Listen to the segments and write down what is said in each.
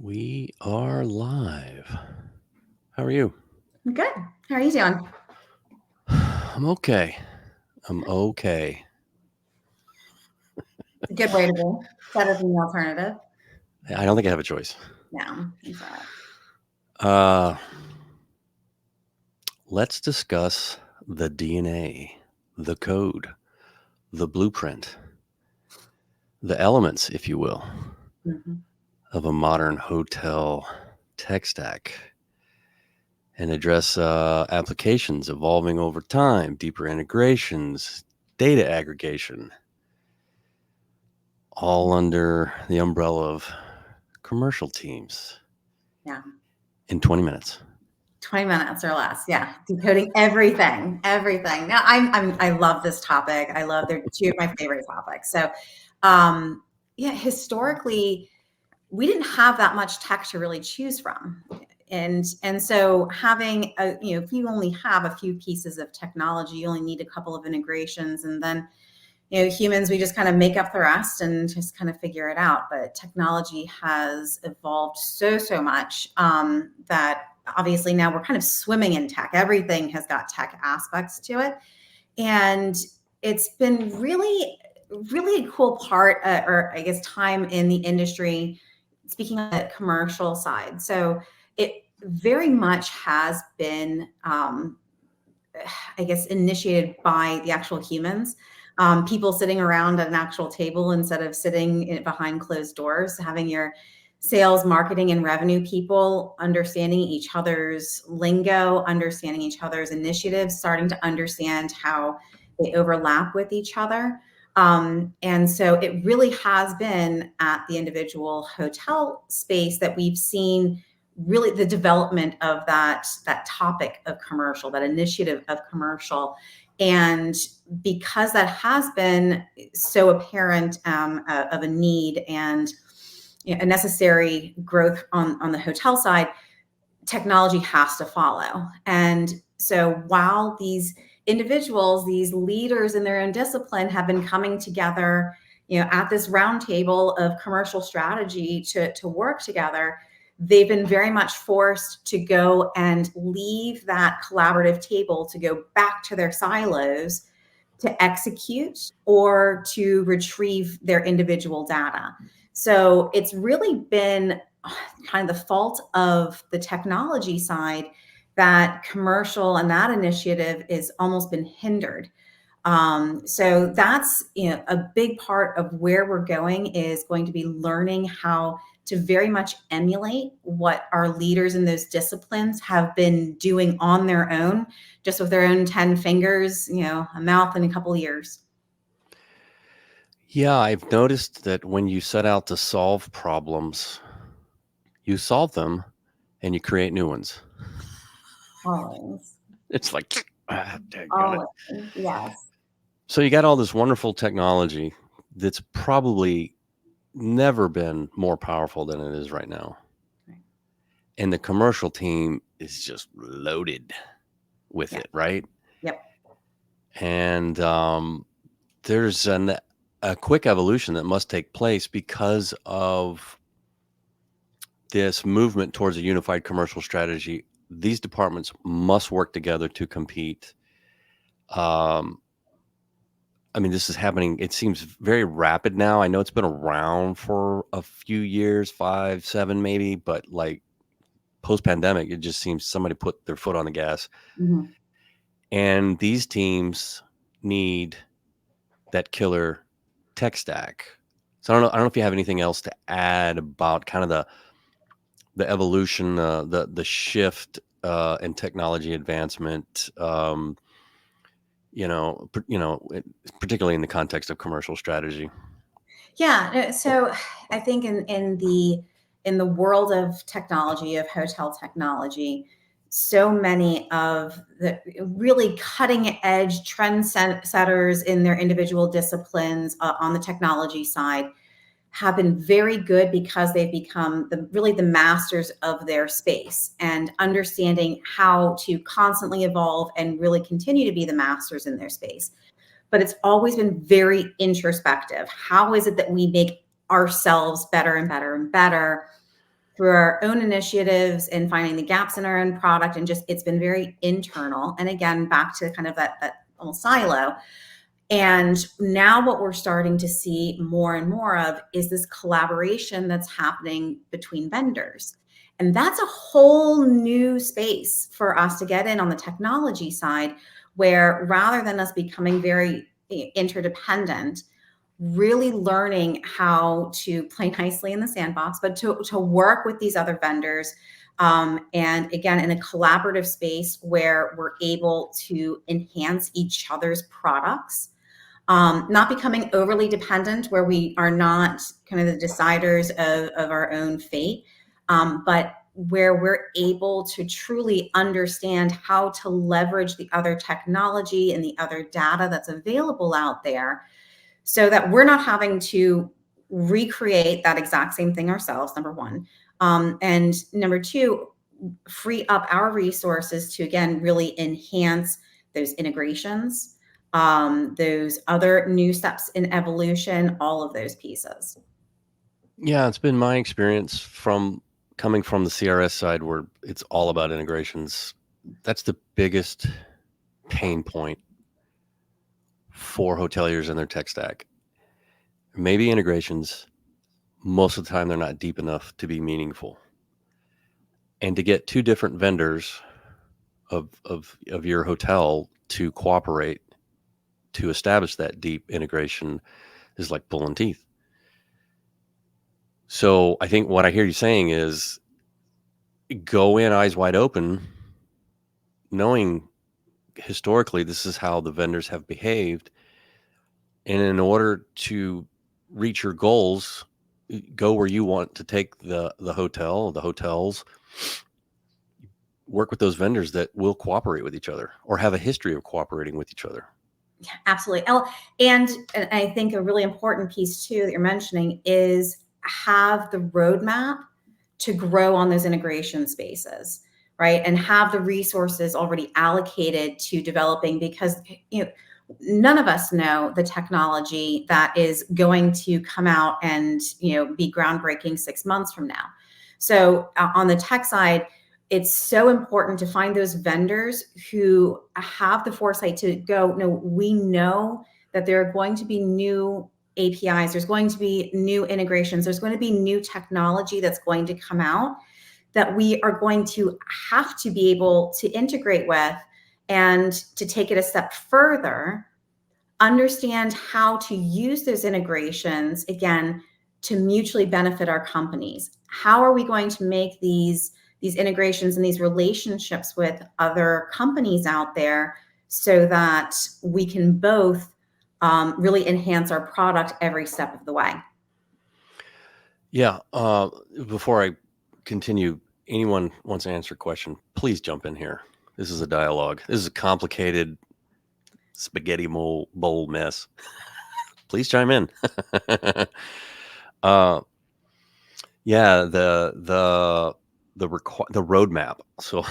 We are live. How are you? Good. How are you doing? I'm okay. I'm okay. It's a good way to be. Better than the alternative. I don't think I have a choice. No, it's all right. Uh, let's discuss the DNA, the code, the blueprint, the elements, if you will, Mm-hmm. of a modern hotel tech stack and address applications evolving over time, deeper integrations, data aggregation, all under the umbrella of commercial teams Yeah. in 20 minutes. 20 minutes or less. Yeah. Decoding everything. Everything. Now I love this topic. They're two of my favorite topics. So yeah, historically, we didn't have that much tech to really choose from. And so having if you only have a few pieces of technology, you only need a couple of integrations, and then humans, we just kind of make up the rest and just kind of figure it out. But technology has evolved so much that obviously now we're kind of swimming in tech. Everything has got tech aspects to it. And it's been really a cool part, or I guess time in the industry, speaking on the commercial side. So it very much has been, I guess, initiated by the actual humans. People sitting around at an actual table instead of sitting behind closed doors, having your sales, marketing, and revenue people understanding each other's lingo, understanding each other's initiatives, starting to understand how they overlap with each other. And so it really has been at the individual hotel space that we've seen really the development of that topic of commercial, that initiative of commercial. And because that has been so apparent of a need and a necessary growth on the hotel side, technology has to follow. And so while these individuals, these leaders in their own discipline, have been coming together, at this round table of commercial strategy to work together, they've been very much forced to go and leave that collaborative table to go back to their silos to execute or to retrieve their individual data. So it's really been kind of the fault of the technology side that commercial and that initiative is almost been hindered. So that's a big part of where we're going, is going to be learning how to very much emulate what our leaders in those disciplines have been doing on their own, just with their own 10 fingers, a mouth, and a couple ears. Yeah, I've noticed that when you set out to solve problems, you solve them and you create new ones. Always. It's like, daggone it. Always. Yes. So you got all this wonderful technology that's probably never been more powerful than it is right now. Right. And the commercial team is just loaded with it, right? Yep. And there's a quick evolution that must take place because of this movement towards a unified commercial strategy. These departments must work together to compete. I mean, this is happening. It seems very rapid now. I know it's been around for a few years, 5, 7 maybe, but like post-pandemic, it just seems somebody put their foot on the gas. Mm-hmm. And these teams need that killer tech stack. So I don't know if you have anything else to add about kind of the evolution, the shift in technology advancement. Particularly in the context of commercial strategy. Yeah. So I think in the world of technology, of hotel technology, so many of the really cutting edge trend setters in their individual disciplines on the technology side have been very good because they've become really the masters of their space, and understanding how to constantly evolve and really continue to be the masters in their space. But it's always been very introspective. How is it that we make ourselves better and better and better? through our own initiatives and finding the gaps in our own product, and just it's been very internal. And again, back to kind of that almost silo. And now what we're starting to see more and more of is this collaboration that's happening between vendors. And that's a whole new space for us to get in on the technology side, where rather than us becoming very interdependent, really learning how to play nicely in the sandbox, but to work with these other vendors. And again, in a collaborative space where we're able to enhance each other's products, not becoming overly dependent where we are not kind of the deciders of our own fate, but where we're able to truly understand how to leverage the other technology and the other data that's available out there, so that we're not having to recreate that exact same thing ourselves, number one. And number two, free up our resources to, again, really enhance those integrations, those other new steps in evolution, all of those pieces. Yeah, it's been my experience from coming from the CRS side where it's all about integrations. That's the biggest pain point for hoteliers and their tech stack. Maybe integrations, most of the time they're not deep enough to be meaningful. And to get two different vendors of your hotel to cooperate to establish that deep integration is like pulling teeth. So I think what I hear you saying is go in eyes wide open, knowing historically this is how the vendors have behaved. And in order to reach your goals, go where you want to take the hotel, the hotels, work with those vendors that will cooperate with each other or have a history of cooperating with each other. Yeah, absolutely. And I think a really important piece too that you're mentioning is have the roadmap to grow on those integration spaces, right? And have the resources already allocated to developing, because none of us know the technology that is going to come out and be groundbreaking 6 months from now. So on the tech side, it's so important to find those vendors who have the foresight to go, no, we know that there are going to be new APIs, there's going to be new integrations, there's going to be new technology that's going to come out that we are going to have to be able to integrate with, and to take it a step further, understand how to use those integrations, again, to mutually benefit our companies. How are we going to make these integrations and these relationships with other companies out there so that we can both really enhance our product every step of the way? Yeah. Before I continue, anyone wants to answer a question, please jump in here. This is a dialogue. This is a complicated spaghetti bowl mess. Please chime in. Yeah, the roadmap. So,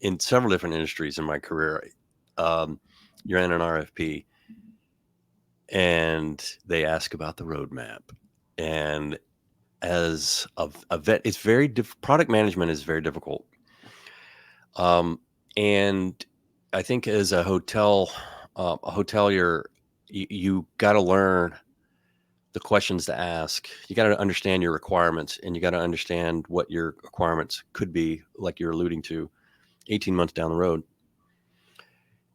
in several different industries in my career, you're in an RFP, and they ask about the roadmap. And as a vet, it's very product management is very difficult. And I think as a hotelier, you got to learn the questions to ask. You got to understand your requirements, and you got to understand what your requirements could be, like you're alluding to, 18 months down the road,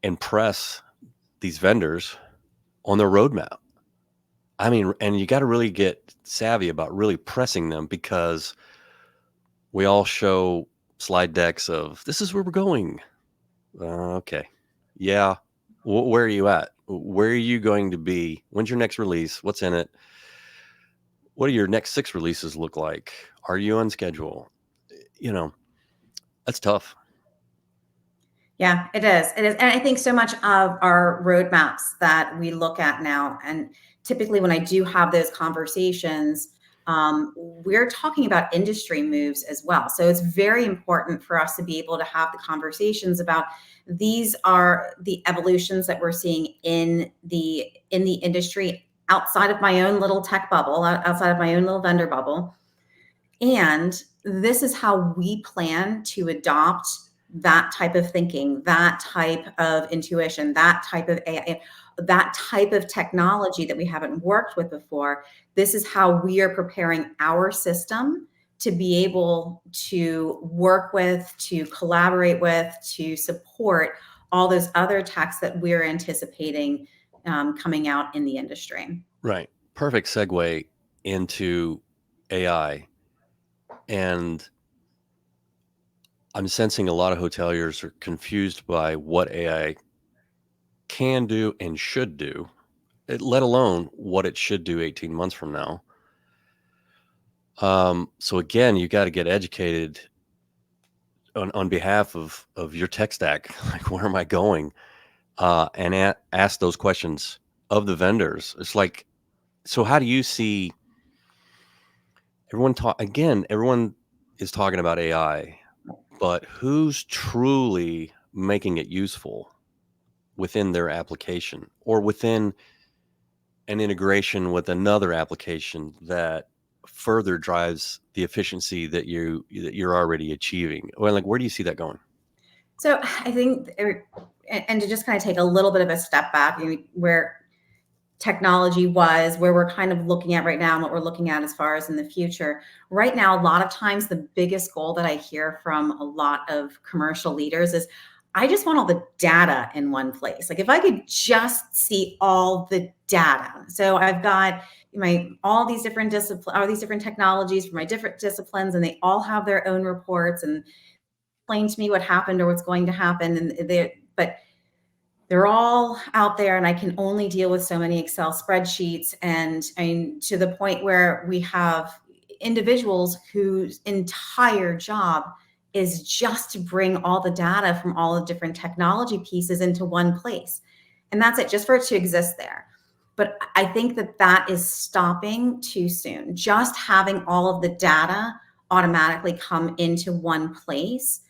and press these vendors on their roadmap. I mean, and you got to really get savvy about really pressing them, because we all show slide decks of this is where we're going. Okay. Yeah. Where are you at? Where are you going to be? When's your next release? What's in it? What do your next 6 releases look like? Are you on schedule? That's tough. Yeah, it is. It is. And I think so much of our roadmaps that we look at now, and typically when I do have those conversations, we're talking about industry moves as well. So it's very important for us to be able to have the conversations about these are the evolutions that we're seeing in the industry outside of my own little tech bubble, outside of my own little vendor bubble. And this is how we plan to adopt that type of thinking, that type of intuition, that type of AI, that type of technology that we haven't worked with before. This is how we are preparing our system to be able to work with, to collaborate with, to support all those other techs that we're anticipating coming out in the industry. Right. Perfect segue into AI. And I'm sensing a lot of hoteliers are confused by what AI can do and should do, let alone what it should do 18 months from now. So again, you got to get educated on behalf of your tech stack. Like, where am I going? And ask those questions of the vendors. It's like, so how do you see everyone is talking about AI, but who's truly making it useful within their application or within an integration with another application that further drives the efficiency that you're already achieving? Well, like, where do you see that going? So I think, and to just kind of take a little bit of a step back, where technology was, where we're kind of looking at right now, and what we're looking at as far as in the future. Right now, a lot of times, the biggest goal that I hear from a lot of commercial leaders is, I just want all the data in one place. Like, if I could just see all the data. So I've got all these different disciplines, all these different technologies for my different disciplines, and they all have their own reports and explain to me what happened or what's going to happen. But they're all out there, and I can only deal with so many Excel spreadsheets. And to the point where we have individuals whose entire job is just to bring all the data from all the different technology pieces into one place. And that's it, just for it to exist there. But I think that that is stopping too soon. Just having all of the data automatically come into one place.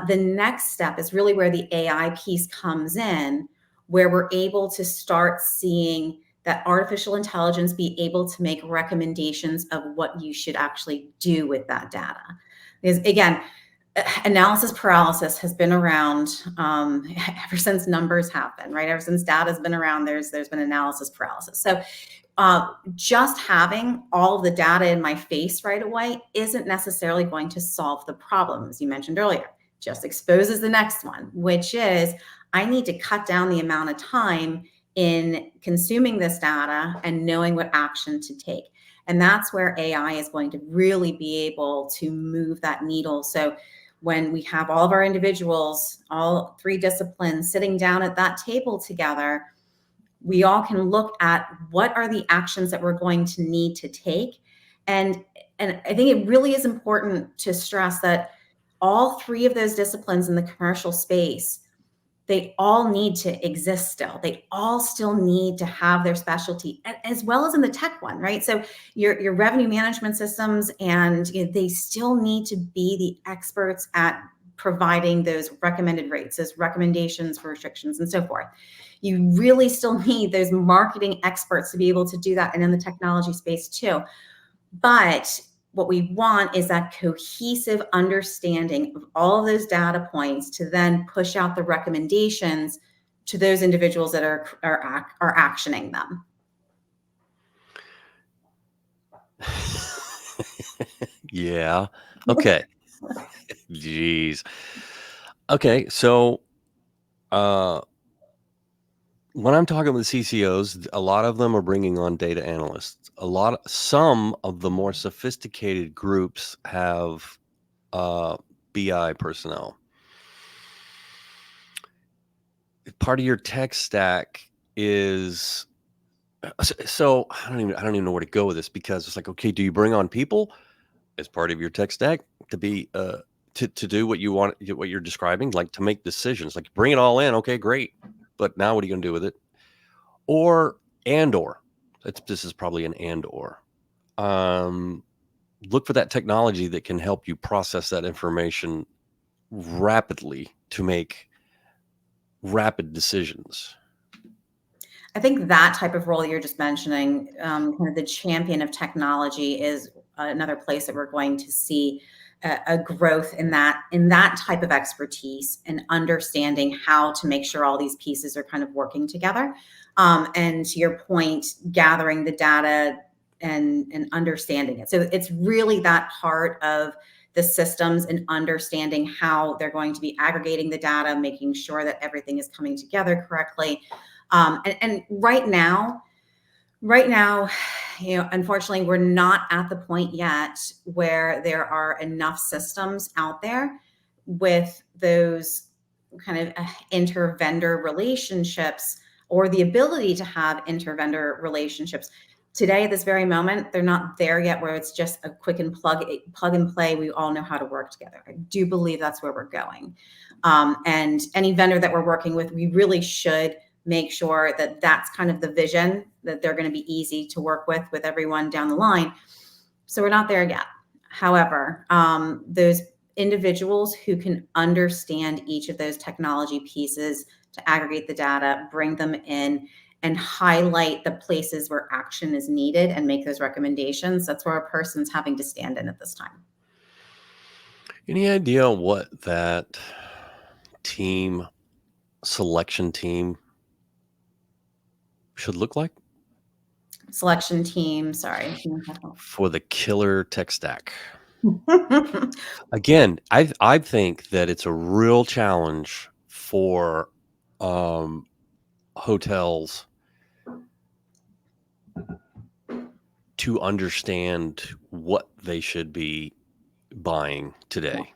The next step is really where the AI piece comes in, where we're able to start seeing that artificial intelligence be able to make recommendations of what you should actually do with that data. Because again, analysis paralysis has been around ever since numbers have been, right? Ever since data has been around, there's been analysis paralysis. So just having all of the data in my face right away isn't necessarily going to solve the problem, as you mentioned earlier. Just exposes the next one, which is, I need to cut down the amount of time in consuming this data and knowing what action to take. And that's where AI is going to really be able to move that needle. So when we have all of our individuals, all three disciplines sitting down at that table together, we all can look at what are the actions that we're going to need to take. And I think it really is important to stress that all three of those disciplines in the commercial space, they all need to exist still. They all still need to have their specialty, as well as in the tech one, right? So your revenue management systems, and they still need to be the experts at providing those recommended rates, those recommendations for restrictions and so forth. You really still need those marketing experts to be able to do that, and in the technology space too. But what we want is that cohesive understanding of all of those data points to then push out the recommendations to those individuals that are actioning them. Yeah. Okay. Jeez. Okay. So, when I'm talking with CCOs, a lot of them are bringing on data analysts. Some of the more sophisticated groups have BI personnel. Part of your tech stack is so I don't even know where to go with this, because it's like, okay, do you bring on people as part of your tech stack to be to do what you want, what you're describing, like to make decisions, like bring it all in, okay, great, but now what are you going to do with it? Or this is probably an look for that technology that can help you process that information rapidly to make rapid decisions. I think that type of role you're just mentioning, kind of the champion of technology, is another place that we're going to see a growth in that type of expertise and understanding how to make sure all these pieces are kind of working together. And to your point, gathering the data and understanding it. So it's really that part of the systems and understanding how they're going to be aggregating the data, making sure that everything is coming together correctly. And right now, unfortunately, we're not at the point yet where there are enough systems out there with those kind of inter-vendor relationships, or the ability to have inter-vendor relationships. Today, at this very moment, they're not there yet where it's just a quick and plug and play. We all know how to work together. I do believe that's where we're going. And any vendor that we're working with, we really should make sure that that's kind of the vision, that they're going to be easy to work with everyone down the line. So we're not there yet. However, those individuals who can understand each of those technology pieces to aggregate the data, bring them in, and highlight the places where action is needed and make those recommendations, that's where a person's having to stand in at this time. Any idea what that selection team should look like? Selection team, sorry. For the killer tech stack. Again, I think that it's a real challenge for hotels to understand what they should be buying today.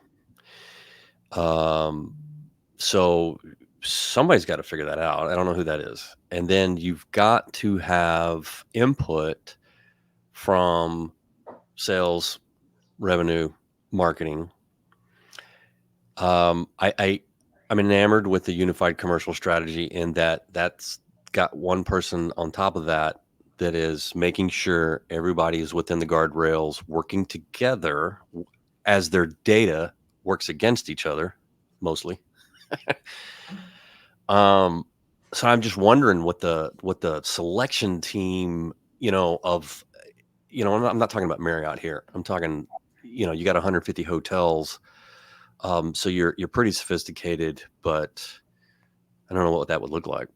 So somebody's got to figure that out. I don't know who that is. And then you've got to have input from sales, revenue, marketing. I'm enamored with the unified commercial strategy in that's got one person on top of that is making sure everybody is within the guardrails, working together as their data works against each other, mostly. So I'm just wondering what the selection team, I'm not talking about Marriott here. I'm talking, you got 150 hotels. So you're pretty sophisticated, but I don't know what that would look like.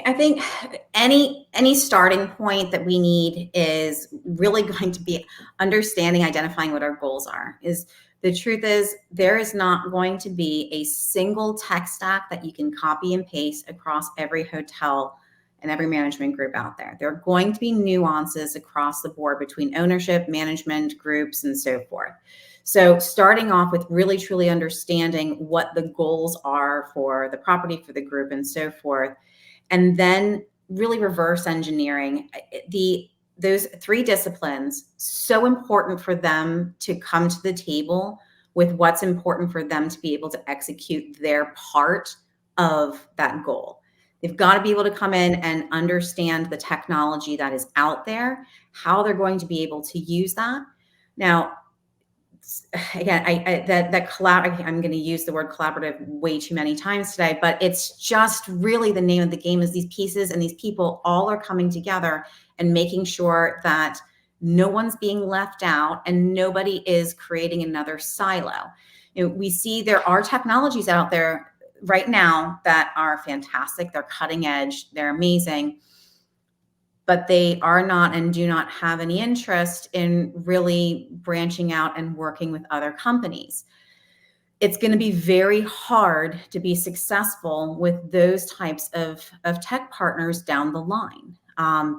I think any starting point that we need is really going to be understanding, identifying what our goals are. The truth is, there is not going to be a single tech stack that you can copy and paste across every hotel and every management group out there. There are going to be nuances across the board between ownership, management groups, and so forth. So starting off with really truly understanding what the goals are for the property, for the group, and so forth, and then really reverse engineering those three disciplines, so important for them to come to the table with what's important for them to be able to execute their part of that goal. They've got to be able to come in and understand the technology that is out there, how they're going to be able to use that. Now, again, I'm going to use the word collaborative way too many times today, but it's just really the name of the game is these pieces and these people all are coming together and making sure that no one's being left out and nobody is creating another silo. We see there are technologies out there right now that are fantastic. They're cutting edge. They're amazing. But they are not and do not have any interest in really branching out and working with other companies. It's going to be very hard to be successful with those types of tech partners down the line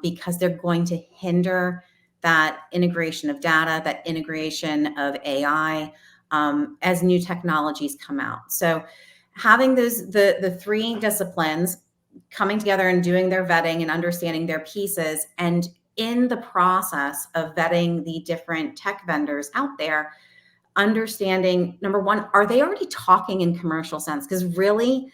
because they're going to hinder that integration of data, that integration of AI as new technologies come out. So having the three disciplines coming together and doing their vetting and understanding their pieces, and in the process of vetting the different tech vendors out there, understanding, number one, are they already talking in commercial sense? Because really,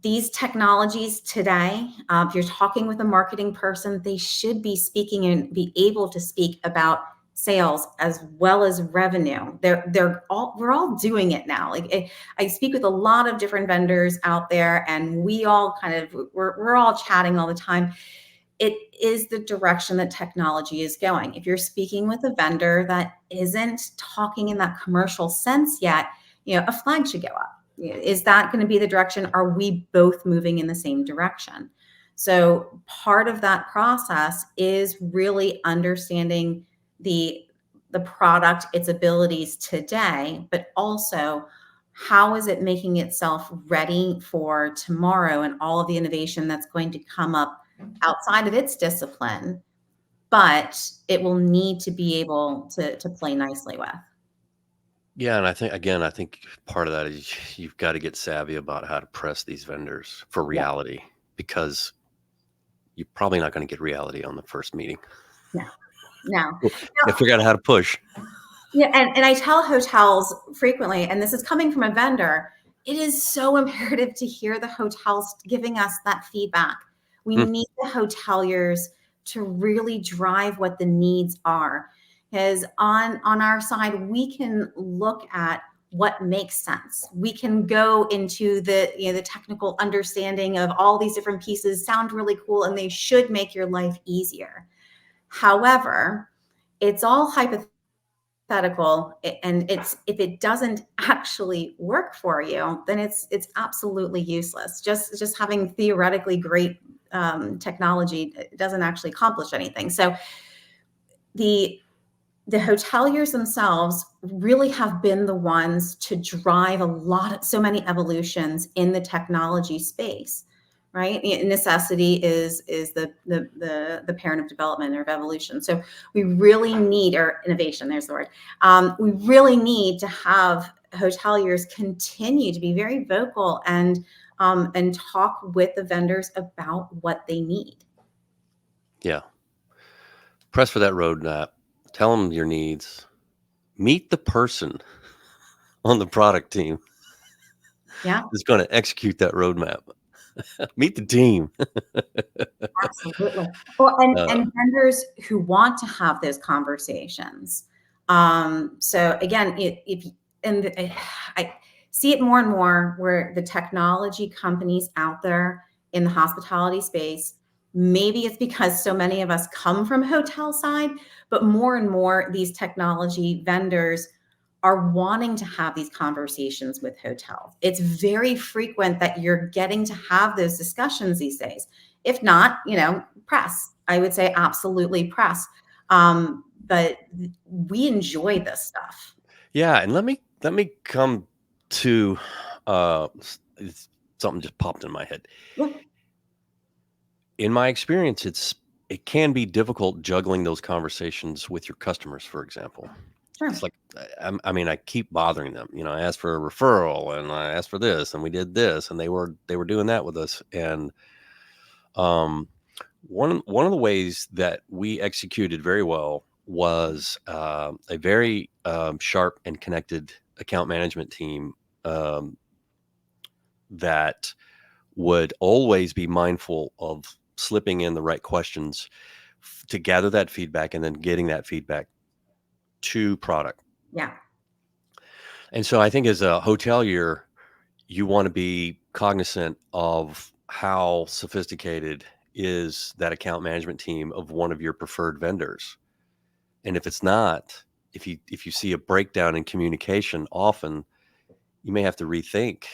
these technologies today, if you're talking with a marketing person, they should be speaking and be able to speak about sales as well as revenue. We're all doing it now. I speak with a lot of different vendors out there, and we all we're all chatting all the time. it is the direction that technology is going. If you're speaking with a vendor that isn't talking in that commercial sense yet, a flag should go up. Is that going to be the direction? Are we both moving in the same direction? So part of that process is really understanding the product, its abilities today, but also how is it making itself ready for tomorrow and all of the innovation that's going to come up outside of its discipline, but it will need to be able to play nicely with. Yeah, and I think part of that is you've got to get savvy about how to press these vendors for Yeah. reality, because you're probably not going to get reality on the first meeting. No, no. You figure out how to push. Yeah, and I tell hotels frequently, and this is coming from a vendor, it is so imperative to hear the hotels giving us that feedback. We need the hoteliers to really drive what the needs are. Because on our side, we can look at what makes sense. We can go into the technical understanding of all these different pieces, sound really cool, and they should make your life easier. However, it's all hypothetical, and if it doesn't actually work for you, then it's absolutely useless. Just having theoretically great technology doesn't actually accomplish anything. So the hoteliers themselves really have been the ones to drive so many evolutions in the technology space, right? Necessity is the parent of development or of evolution. So we really need, or innovation, there's the word. We really need to have hoteliers continue to be very vocal and talk with the vendors about what they need. Yeah. Press for that roadmap. Tell them your needs. Meet the person on the product team. Yeah. That's going to execute that roadmap. Meet the team. Absolutely. Well, and vendors who want to have those conversations. So again, I see it more and more where the technology companies out there in the hospitality space, maybe it's because so many of us come from hotel side, but more and more these technology vendors are wanting to have these conversations with hotels. It's very frequent that you're getting to have those discussions these days. If not, press. I would say absolutely press. But we enjoy this stuff. Yeah, and let me come to something just popped in my head. Yeah. In my experience, it can be difficult juggling those conversations with your customers, for example. Sure. It's like, I keep bothering them. I asked for a referral, and I asked for this, and we did this, and they were doing that with us. And one of the ways that we executed very well was a very sharp and connected account management team that would always be mindful of slipping in the right questions to gather that feedback and then getting that feedback to product. Yeah. And so I think as a hotelier, you want to be cognizant of how sophisticated is that account management team of one of your preferred vendors. And if it's not, if you see a breakdown in communication, often you may have to rethink.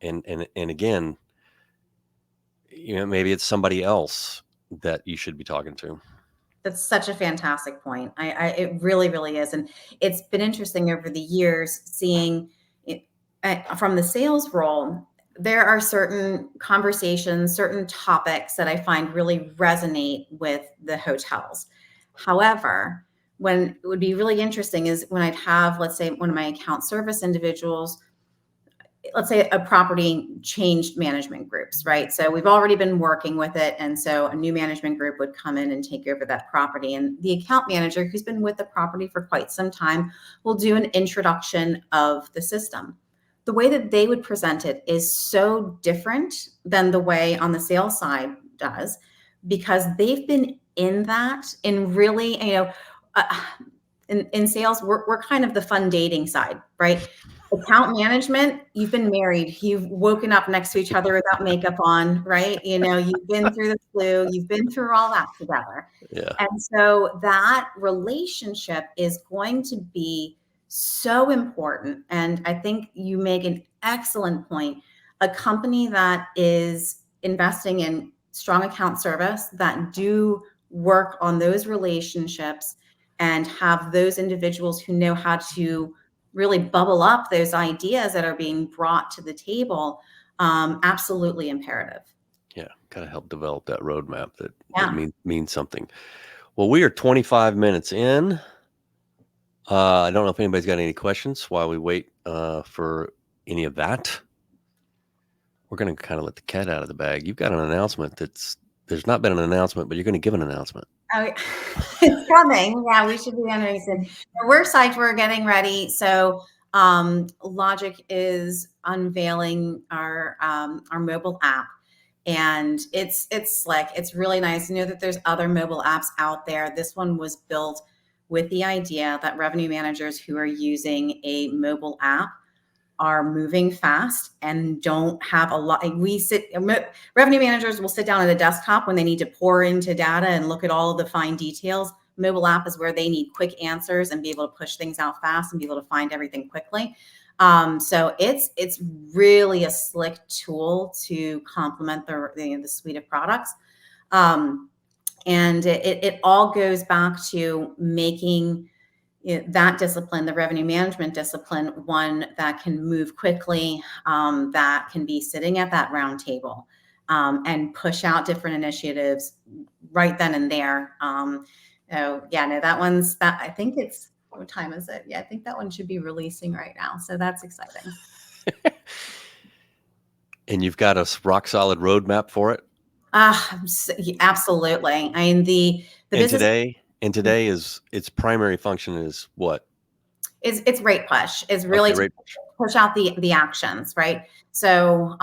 And again, maybe it's somebody else that you should be talking to. That's such a fantastic point. It really, really is. And it's been interesting over the years seeing it from the sales role. There are certain conversations, certain topics that I find really resonate with the hotels. However, when it would be really interesting is when I'd have, let's say, one of my account service individuals, let's say a property changed management groups, right? So we've already been working with it. And so a new management group would come in and take over that property. And the account manager, who's been with the property for quite some time, will do an introduction of the system. The way that they would present it is so different than the way on the sales side does, because they've been in that, in really, in sales, we're kind of the fun dating side, right? Account management, you've been married, you've woken up next to each other without makeup on, right? You've been through the flu, you've been through all that together. Yeah. And so that relationship is going to be so important. And I think you make an excellent point. A company that is investing in strong account service, that do work on those relationships and have those individuals who know how to really bubble up those ideas that are being brought to the table, absolutely imperative. Yeah. Kind of help develop that roadmap that Yeah. means something. Well, we are 25 minutes in. I don't know if anybody's got any questions while we wait for any of that. We're going to kind of let the cat out of the bag. You've got an announcement there's not been an announcement, but you're going to give an announcement. Oh, it's coming. Yeah, we should be entering soon. We're psyched. We're getting ready. So Logic is unveiling our mobile app, and it's slick. It's really nice. You know that there's other mobile apps out there. This one was built with the idea that revenue managers who are using a mobile app are moving fast and don't have a lot. Revenue managers will sit down at a desktop when they need to pour into data and look at all of the fine details. Mobile app is where they need quick answers and be able to push things out fast and be able to find everything quickly. So it's really a slick tool to complement the suite of products. And it all goes back to making that discipline, the revenue management discipline, one that can move quickly, that can be sitting at that round table, and push out different initiatives right then and there. So yeah, no, I think what time is it? Yeah, I think that one should be releasing right now. So that's exciting. And you've got a rock solid roadmap for it. Absolutely. I mean, the business. Today is its primary function is what? It's rate push, is really to push out the actions, right? So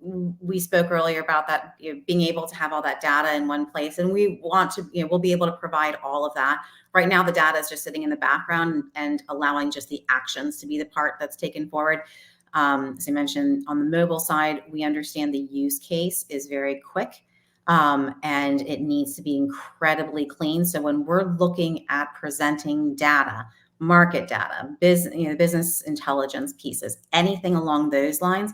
we spoke earlier about that, being able to have all that data in one place, and we want to, we'll be able to provide all of that. Right now, the data is just sitting in the background and allowing just the actions to be the part that's taken forward. As I mentioned, on the mobile side, we understand the use case is very quick. And it needs to be incredibly clean. So when we're looking at presenting data, market data, business intelligence pieces, anything along those lines,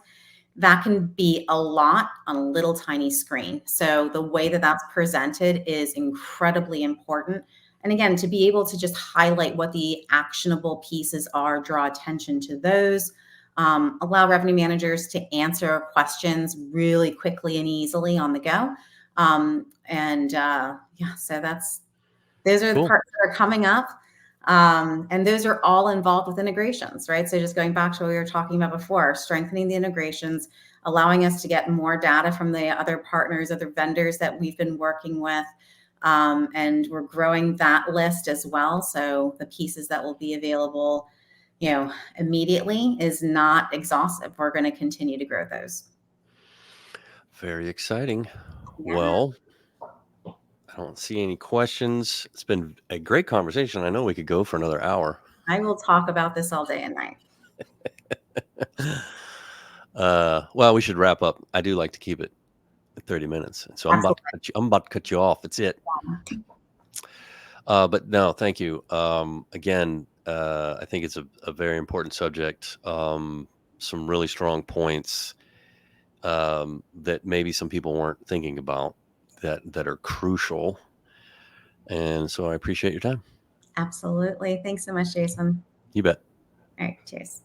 that can be a lot on a little tiny screen. So the way that that's presented is incredibly important. And again, to be able to just highlight what the actionable pieces are, draw attention to those, allow revenue managers to answer questions really quickly and easily on the go. So those are the Cool. parts that are coming up. And those are all involved with integrations, right? So just going back to what we were talking about before, strengthening the integrations, allowing us to get more data from the other partners, other vendors that we've been working with. And we're growing that list as well. So the pieces that will be available, immediately is not exhaustive. We're going to continue to grow those. Very exciting. Yeah. Well, I don't see any questions. It's been a great conversation. I know we could go for another hour. I will talk about this all day and night. Well, we should wrap up. I do like to keep it at 30 minutes. So I'm about to cut you off. That's it. But no, thank you. Again, I think it's a very important subject. Some really strong points that maybe some people weren't thinking about that are crucial. And so I appreciate your time. Absolutely. Thanks so much, Jason. You bet. All right. Cheers.